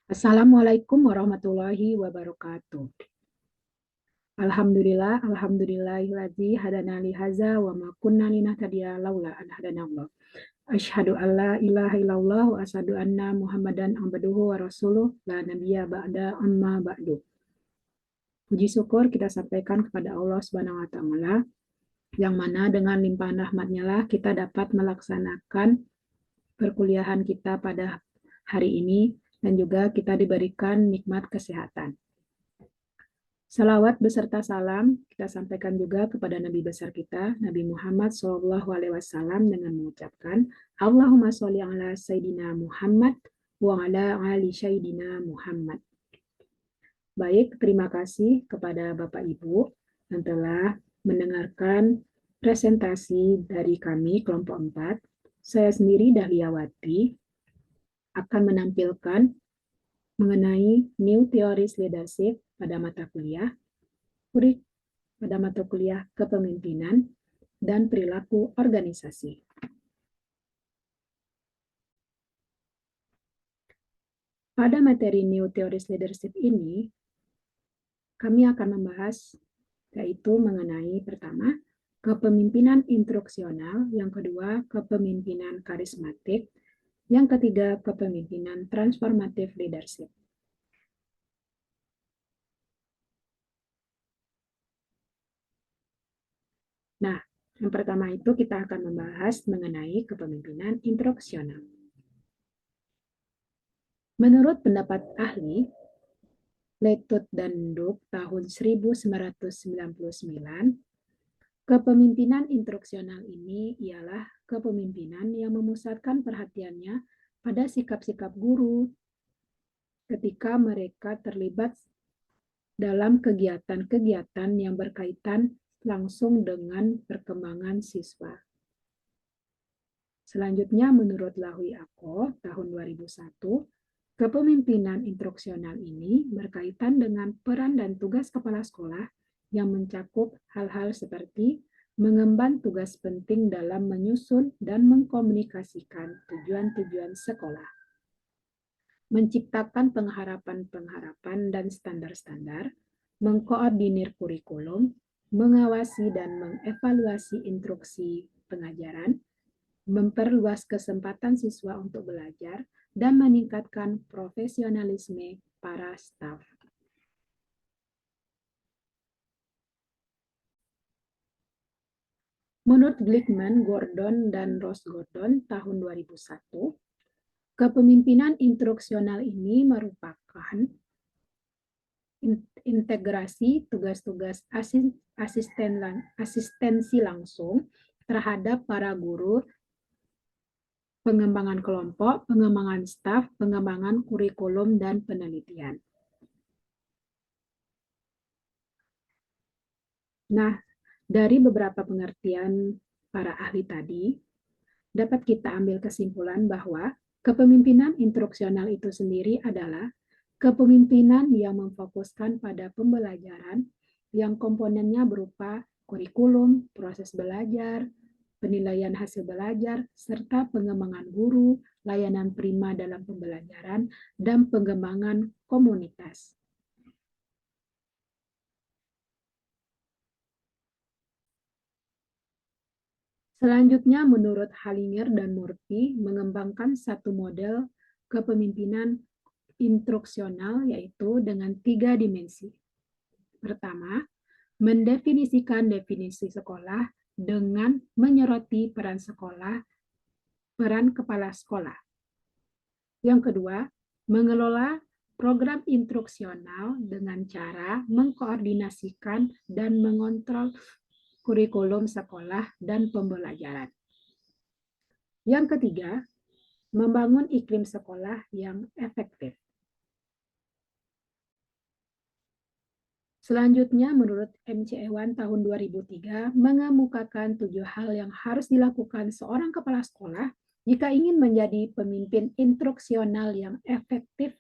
Assalamualaikum warahmatullahi wabarakatuh. Alhamdulillah, alhamdulillahilladzi hadana li hadza wa ma kunna linahtadiya laula an hadanallah. Asyhadu an la ilaha illallah wa asyhadu anna Muhammadan abduhu wa rasuluh la nabiyya ba'da amma ba'du. Puji syukur kita sampaikan kepada Allah Subhanahu wa taala yang mana dengan limpahan rahmat-Nya lah kita dapat melaksanakan perkuliahan kita pada hari ini dan juga kita diberikan nikmat kesehatan. Salawat beserta salam kita sampaikan juga kepada Nabi besar kita, Nabi Muhammad SAW dengan mengucapkan Allahumma sholli ala Sayyidina Muhammad wa ala ali Sayyidina Muhammad. Baik, terima kasih kepada Bapak Ibu yang telah mendengarkan presentasi dari kami kelompok 4. Saya sendiri Dahliawati akan menampilkan mengenai New Theories Leadership pada mata kuliah kepemimpinan dan perilaku organisasi. Pada materi New Theories Leadership ini, kami akan membahas yaitu mengenai pertama, kepemimpinan instruksional, yang kedua, kepemimpinan karismatik, yang ketiga, kepemimpinan transformative leadership. Nah, yang pertama itu kita akan membahas mengenai kepemimpinan instruksional. Menurut pendapat ahli, Letut dan Duk tahun 1999, kepemimpinan instruksional ini ialah kepemimpinan yang memusatkan perhatiannya pada sikap-sikap guru ketika mereka terlibat dalam kegiatan-kegiatan yang berkaitan langsung dengan perkembangan siswa. Selanjutnya, menurut Lahui Ako tahun 2001, kepemimpinan instruksional ini berkaitan dengan peran dan tugas kepala sekolah yang mencakup hal-hal seperti mengemban tugas penting dalam menyusun dan mengkomunikasikan tujuan-tujuan sekolah, menciptakan pengharapan-pengharapan dan standar-standar, mengkoordinir kurikulum, mengawasi dan mengevaluasi instruksi pengajaran, memperluas kesempatan siswa untuk belajar, dan meningkatkan profesionalisme para staf. Menurut Glickman, Gordon, dan Ross Gordon tahun 2001, kepemimpinan instruksional ini merupakan integrasi tugas-tugas asistensi langsung terhadap para guru, pengembangan kelompok, pengembangan staf, pengembangan kurikulum, dan penelitian. Nah, dari beberapa pengertian para ahli tadi, dapat kita ambil kesimpulan bahwa kepemimpinan instruksional itu sendiri adalah kepemimpinan yang memfokuskan pada pembelajaran yang komponennya berupa kurikulum, proses belajar, penilaian hasil belajar, serta pengembangan guru, layanan prima dalam pembelajaran, dan pengembangan komunitas. Selanjutnya, menurut Halinger dan Murphy, mengembangkan satu model kepemimpinan instruksional, yaitu dengan 3 dimensi. Pertama, mendefinisikan definisi sekolah dengan menyoroti peran sekolah, peran kepala sekolah. Yang kedua, mengelola program instruksional dengan cara mengkoordinasikan dan mengontrol kurikulum sekolah dan pembelajaran. Yang ketiga, membangun iklim sekolah yang efektif. Selanjutnya, menurut MC Ewan tahun 2003, mengemukakan 7 hal yang harus dilakukan seorang kepala sekolah jika ingin menjadi pemimpin instruksional yang efektif,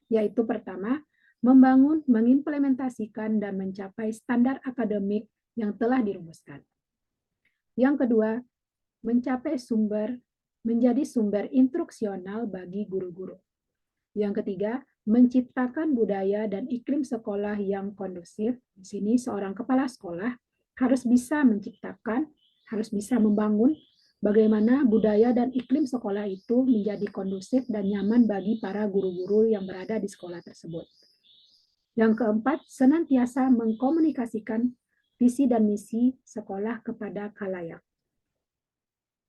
yaitu pertama, membangun, mengimplementasikan, dan mencapai standar akademik yang telah dirumuskan. Yang kedua, menjadi sumber instruksional bagi guru-guru. Yang ketiga, menciptakan budaya dan iklim sekolah yang kondusif. Di sini seorang kepala sekolah harus bisa menciptakan, harus bisa membangun bagaimana budaya dan iklim sekolah itu menjadi kondusif dan nyaman bagi para guru-guru yang berada di sekolah tersebut. Yang keempat, senantiasa mengkomunikasikan visi dan misi sekolah kepada khalayak.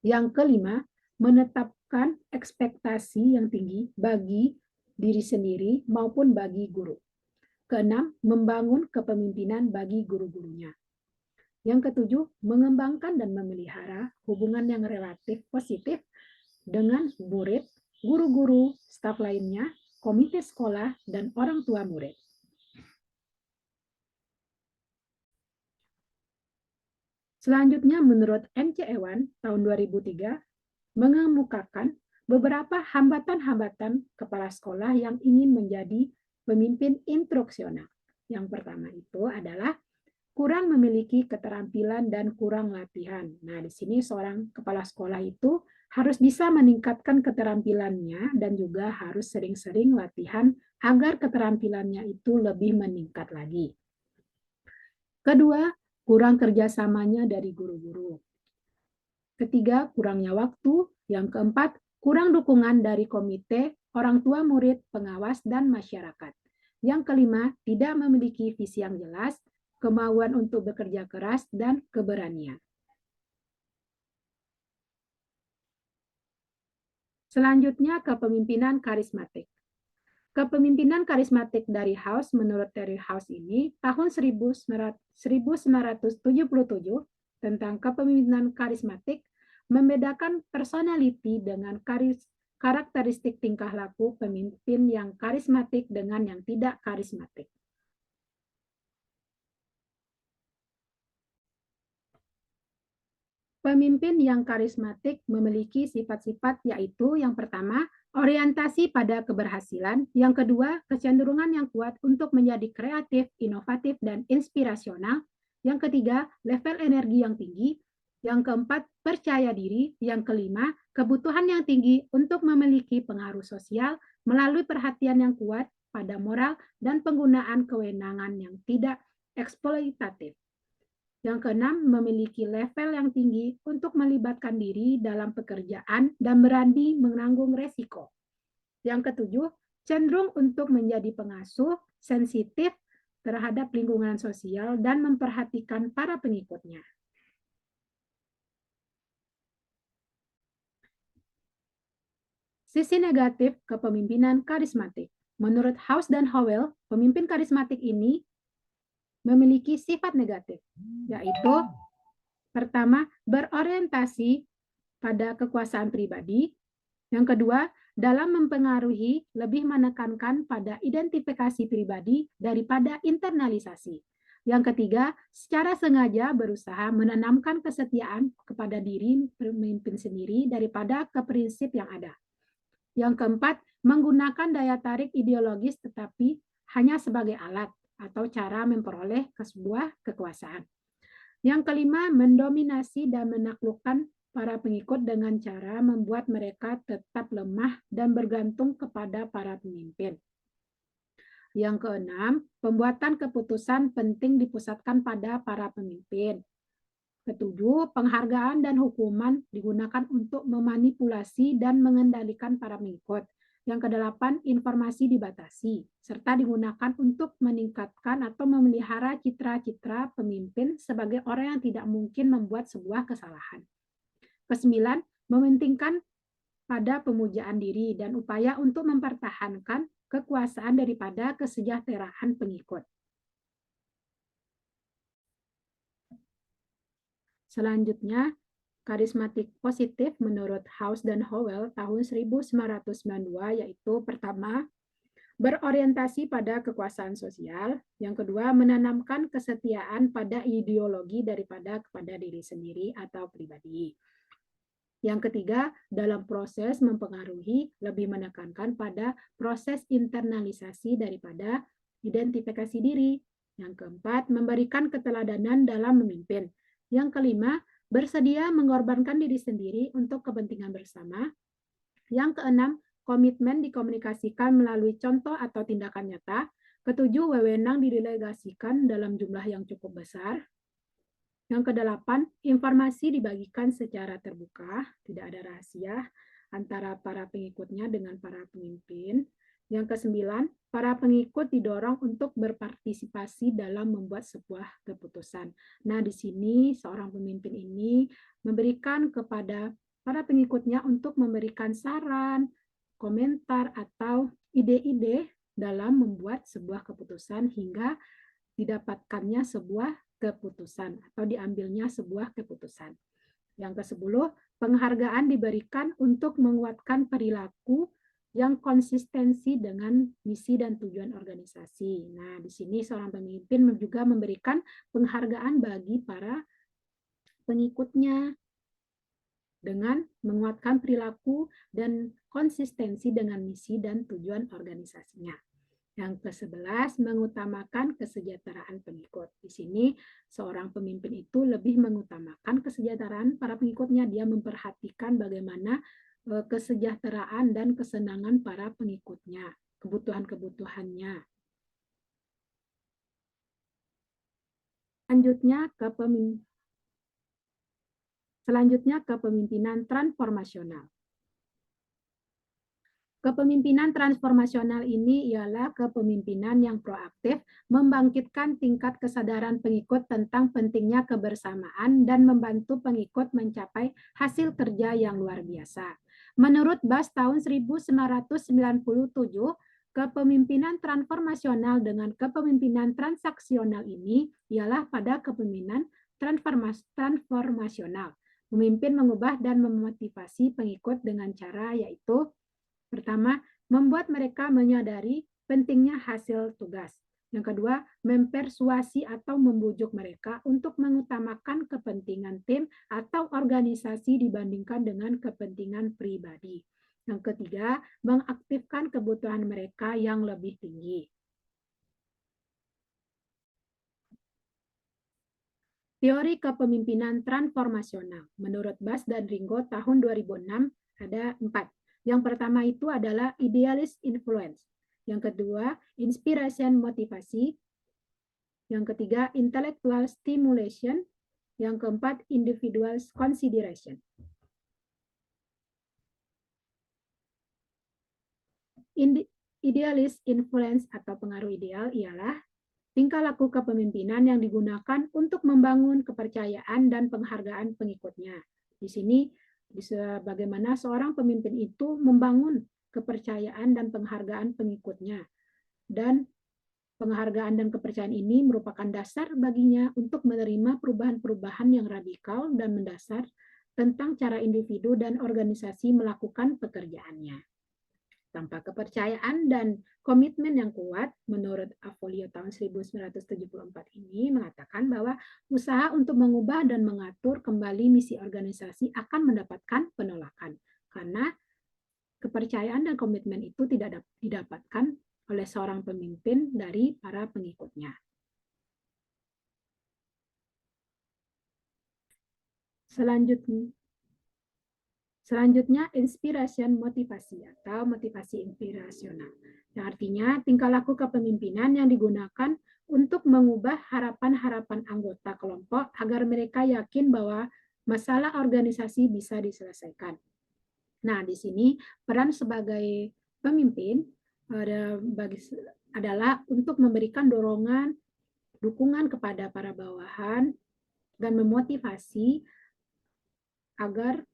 Yang kelima, menetapkan ekspektasi yang tinggi bagi diri sendiri maupun bagi guru. Keenam, membangun kepemimpinan bagi guru-gurunya. Yang ketujuh, mengembangkan dan memelihara hubungan yang relatif positif dengan murid, guru-guru, staf lainnya, komite sekolah, dan orang tua murid. Selanjutnya, menurut MC Ewan tahun 2003, mengemukakan beberapa hambatan-hambatan kepala sekolah yang ingin menjadi pemimpin instruksional. Yang pertama itu adalah kurang memiliki keterampilan dan kurang latihan. Nah, di sini seorang kepala sekolah itu harus bisa meningkatkan keterampilannya dan juga harus sering-sering latihan agar keterampilannya itu lebih meningkat lagi. Kedua, kurang kerjasamanya dari guru-guru. Ketiga, kurangnya waktu. Yang keempat, kurang dukungan dari komite, orang tua murid, pengawas, dan masyarakat. Yang kelima, tidak memiliki visi yang jelas, kemauan untuk bekerja keras, dan keberanian. Selanjutnya, kepemimpinan karismatik. Kepemimpinan karismatik dari House menurut Terry House ini tahun 1977 tentang kepemimpinan karismatik membedakan personality dengan karakteristik tingkah laku pemimpin yang karismatik dengan yang tidak karismatik. Pemimpin yang karismatik memiliki sifat-sifat yaitu yang pertama, orientasi pada keberhasilan, yang kedua, kecenderungan yang kuat untuk menjadi kreatif, inovatif, dan inspirasional, yang ketiga, level energi yang tinggi, yang keempat, percaya diri, yang kelima, kebutuhan yang tinggi untuk memiliki pengaruh sosial melalui perhatian yang kuat pada moral dan penggunaan kewenangan yang tidak eksploitatif. Yang keenam, memiliki level yang tinggi untuk melibatkan diri dalam pekerjaan dan berani menanggung resiko. Yang ketujuh, cenderung untuk menjadi pengasuh, sensitif terhadap lingkungan sosial, dan memperhatikan para pengikutnya. Sisi negatif kepemimpinan karismatik. Menurut House dan Howell, pemimpin karismatik ini memiliki sifat negatif, yaitu pertama, berorientasi pada kekuasaan pribadi. Yang kedua, dalam mempengaruhi lebih menekankan pada identifikasi pribadi daripada internalisasi. Yang ketiga, secara sengaja berusaha menanamkan kesetiaan kepada diri pemimpin sendiri daripada ke prinsip yang ada. Yang keempat, menggunakan daya tarik ideologis tetapi hanya sebagai alat atau cara memperoleh sebuah kekuasaan. Yang kelima, mendominasi dan menaklukkan para pengikut dengan cara membuat mereka tetap lemah dan bergantung kepada para pemimpin. Yang keenam, pembuatan keputusan penting dipusatkan pada para pemimpin. Ketujuh, penghargaan dan hukuman digunakan untuk memanipulasi dan mengendalikan para pengikut. Yang kedelapan, informasi dibatasi, serta digunakan untuk meningkatkan atau memelihara citra-citra pemimpin sebagai orang yang tidak mungkin membuat sebuah kesalahan. Kesembilan, mementingkan pada pemujaan diri dan upaya untuk mempertahankan kekuasaan daripada kesejahteraan pengikut. Selanjutnya, karismatik positif menurut House dan Howell tahun 1992 yaitu pertama, berorientasi pada kekuasaan sosial, yang kedua, menanamkan kesetiaan pada ideologi daripada kepada diri sendiri atau pribadi. Yang ketiga, dalam proses mempengaruhi lebih menekankan pada proses internalisasi daripada identifikasi diri. Yang keempat, memberikan keteladanan dalam memimpin. Yang kelima, bersedia mengorbankan diri sendiri untuk kepentingan bersama. Yang keenam, Komitmen dikomunikasikan melalui contoh atau tindakan nyata. Ketujuh, wewenang didelegasikan dalam jumlah yang cukup besar. Yang kedelapan, informasi dibagikan secara terbuka, tidak ada rahasia antara para pengikutnya dengan para pemimpin. Yang kesembilan, para pengikut didorong untuk berpartisipasi dalam membuat sebuah keputusan. Nah, di sini seorang pemimpin ini memberikan kepada para pengikutnya untuk memberikan saran, komentar, atau ide-ide dalam membuat sebuah keputusan hingga didapatkannya sebuah keputusan atau diambilnya sebuah keputusan. Yang ke-10, penghargaan diberikan untuk menguatkan perilaku yang konsistensi dengan misi dan tujuan organisasi. Nah, di sini seorang pemimpin juga memberikan penghargaan bagi para pengikutnya dengan menguatkan perilaku dan konsistensi dengan misi dan tujuan organisasinya. Yang ke-11, mengutamakan kesejahteraan pengikut. Di sini, seorang pemimpin itu lebih mengutamakan kesejahteraan para pengikutnya. Dia memperhatikan bagaimana kesejahteraan dan kesenangan para pengikutnya, kebutuhan-kebutuhannya. Selanjutnya, kepemimpinan transformasional. Kepemimpinan transformasional ini ialah kepemimpinan yang proaktif, membangkitkan tingkat kesadaran pengikut tentang pentingnya kebersamaan dan membantu pengikut mencapai hasil kerja yang luar biasa. Menurut Bass tahun 1997, kepemimpinan transformasional dengan kepemimpinan transaksional ini ialah pada kepemimpinan transformasional. Pemimpin mengubah dan memotivasi pengikut dengan cara yaitu pertama, membuat mereka menyadari pentingnya hasil tugas. Yang kedua, mempersuasi atau membujuk mereka untuk mengutamakan kepentingan tim atau organisasi dibandingkan dengan kepentingan pribadi. Yang ketiga, mengaktifkan kebutuhan mereka yang lebih tinggi. Teori kepemimpinan transformasional. Menurut Bass dan Ringo tahun 2006 ada 4. Yang pertama itu adalah idealist influence. Yang kedua, inspiration motivasi. Yang ketiga, intellectual stimulation. Yang keempat, individual consideration. Idealist influence atau pengaruh ideal ialah tingkah laku kepemimpinan yang digunakan untuk membangun kepercayaan dan penghargaan pengikutnya. Di sini bagaimana seorang pemimpin itu membangun kepercayaan dan penghargaan pengikutnya. Dan penghargaan dan kepercayaan ini merupakan dasar baginya untuk menerima perubahan-perubahan yang radikal dan mendasar tentang cara individu dan organisasi melakukan pekerjaannya. Tanpa kepercayaan dan komitmen yang kuat, menurut Avolio tahun 1974 ini mengatakan bahwa usaha untuk mengubah dan mengatur kembali misi organisasi akan mendapatkan penolakan. Karena kepercayaan dan komitmen itu tidak didapatkan oleh seorang pemimpin dari para pengikutnya. Selanjutnya, inspiration motivasi atau motivasi inspirasional. Yang artinya tingkah laku kepemimpinan yang digunakan untuk mengubah harapan-harapan anggota kelompok agar mereka yakin bahwa masalah organisasi bisa diselesaikan. Nah, di sini peran sebagai pemimpin adalah untuk memberikan dorongan, dukungan kepada para bawahan, dan memotivasi agar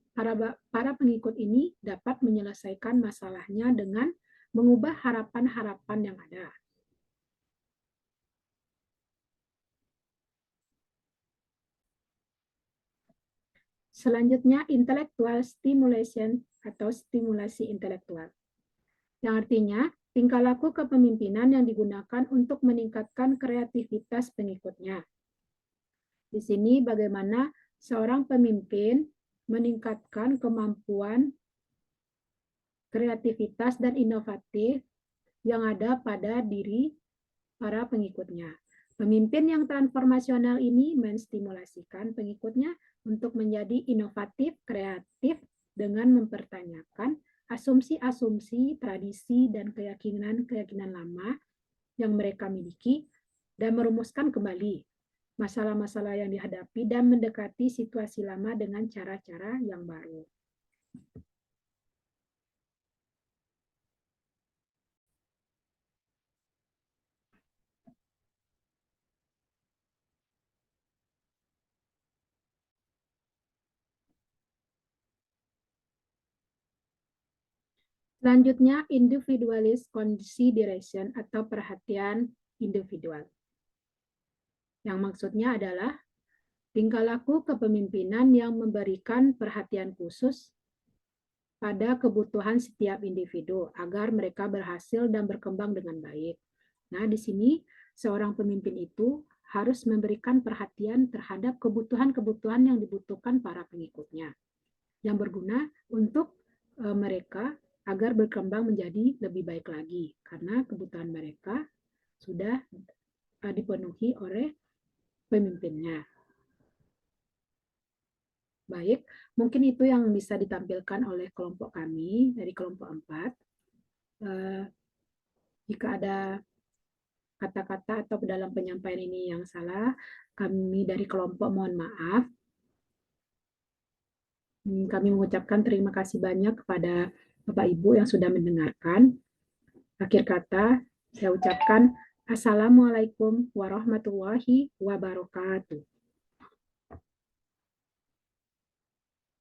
para pengikut ini dapat menyelesaikan masalahnya dengan mengubah harapan-harapan yang ada. Selanjutnya, intellectual stimulation atau stimulasi intelektual. Yang artinya, tingkah laku kepemimpinan yang digunakan untuk meningkatkan kreativitas pengikutnya. Di sini bagaimana seorang pemimpin meningkatkan kemampuan kreativitas dan inovatif yang ada pada diri para pengikutnya. Pemimpin yang transformasional ini menstimulasikan pengikutnya untuk menjadi inovatif, kreatif dengan mempertanyakan asumsi-asumsi, tradisi, dan keyakinan-keyakinan lama yang mereka miliki dan merumuskan kembali masalah-masalah yang dihadapi dan mendekati situasi lama dengan cara-cara yang baru. Selanjutnya, individualist consideration atau perhatian individual. Yang maksudnya adalah tingkah laku kepemimpinan yang memberikan perhatian khusus pada kebutuhan setiap individu agar mereka berhasil dan berkembang dengan baik. Nah, di sini seorang pemimpin itu harus memberikan perhatian terhadap kebutuhan-kebutuhan yang dibutuhkan para pengikutnya, yang berguna untuk mereka agar berkembang menjadi lebih baik lagi, karena kebutuhan mereka sudah dipenuhi oleh pemimpinnya. Baik, mungkin itu yang bisa ditampilkan oleh kelompok kami dari kelompok 4. Jika ada kata-kata atau dalam penyampaian ini yang salah, kami dari kelompok mohon maaf. Kami mengucapkan terima kasih banyak kepada Bapak Ibu yang sudah mendengarkan. Akhir kata, saya ucapkan Assalamualaikum warahmatullahi wabarakatuh.